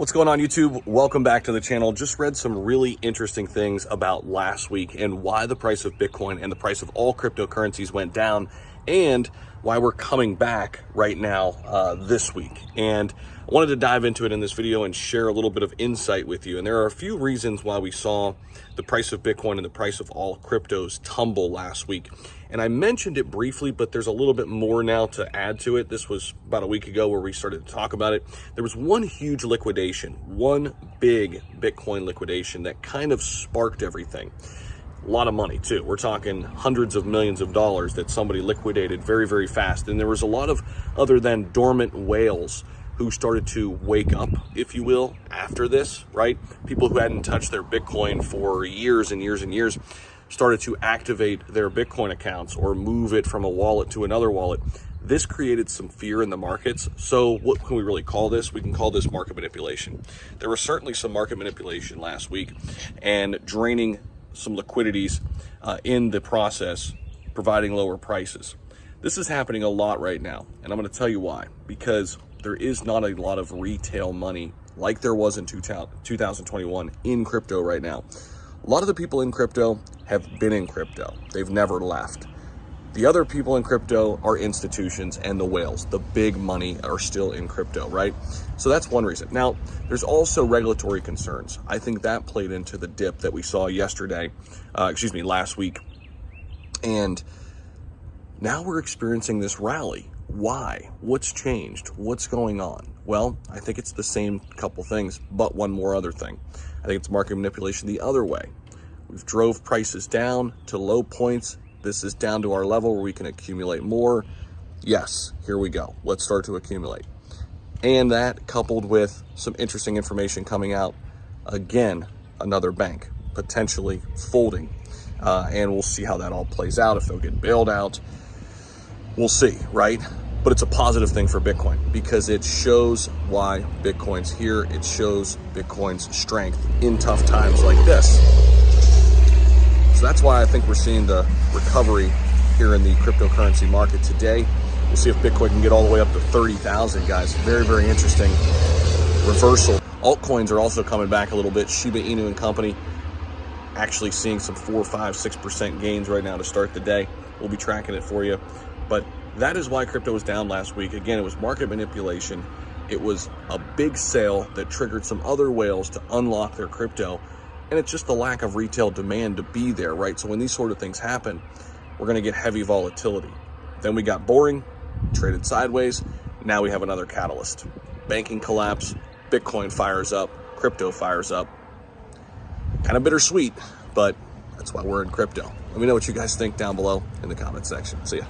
What's going on, YouTube? Welcome back to the channel. Just read some really interesting things about last week and why the price of Bitcoin and the price of all cryptocurrencies went down, and why we're coming back right now this week. And I wanted to dive into it in this video and share a little bit of insight with you. And there are a few reasons why we saw the price of Bitcoin and the price of all cryptos tumble last week. And I mentioned it briefly, but there's a little bit more now to add to it. This was about a week ago where we started to talk about it. There was one huge liquidation, one big Bitcoin liquidation that kind of sparked everything. A lot of money too. We're talking hundreds of millions of dollars that somebody liquidated very, very fast. And there was a lot of other than dormant whales who started to wake up, if you will, after this, right? People who hadn't touched their Bitcoin for years and years and years started to activate their Bitcoin accounts or move it from a wallet to another wallet. This created some fear in the markets. So what can we really call this? We can call this market manipulation. There was certainly some market manipulation last week and draining some liquidities in the process, providing lower prices. This is happening a lot right now, and I'm going to tell you why. Because there is not a lot of retail money like there was in 2021 in crypto right now. A lot of the people in crypto have been in crypto. They've never left. The other people in crypto are institutions and the whales. The big money are still in crypto, right? So that's one reason. Now, there's also regulatory concerns. I think that played into the dip that we saw last week. And now we're experiencing this rally. Why? What's changed? What's going on? Well, I think it's the same couple things, but one more other thing. I think it's market manipulation the other way. We've drove prices down to low points. This is down to our level where we can accumulate more. Yes, here we go. Let's start to accumulate. And that coupled with some interesting information coming out, again, another bank potentially folding. And we'll see how that all plays out, if they'll get bailed out. We'll see, right? But it's a positive thing for Bitcoin because it shows why Bitcoin's here. It shows Bitcoin's strength in tough times like this. So that's why I think we're seeing the recovery here in the cryptocurrency market today. We'll see if Bitcoin can get all the way up to 30,000, guys. Very, very interesting reversal. Altcoins are also coming back a little bit. Shiba Inu and company actually seeing some 4, 5, 6% gains right now to start the day. We'll be tracking it for you. But that is why crypto was down last week. Again, it was market manipulation. It was a big sale that triggered some other whales to unlock their crypto. And it's just the lack of retail demand to be there, right? So when these sort of things happen, we're going to get heavy volatility. Then we got boring, traded sideways. Now we have another catalyst. Banking collapse, Bitcoin fires up, crypto fires up. Kind of bittersweet, but that's why we're in crypto. Let me know what you guys think down below in the comment section. See ya.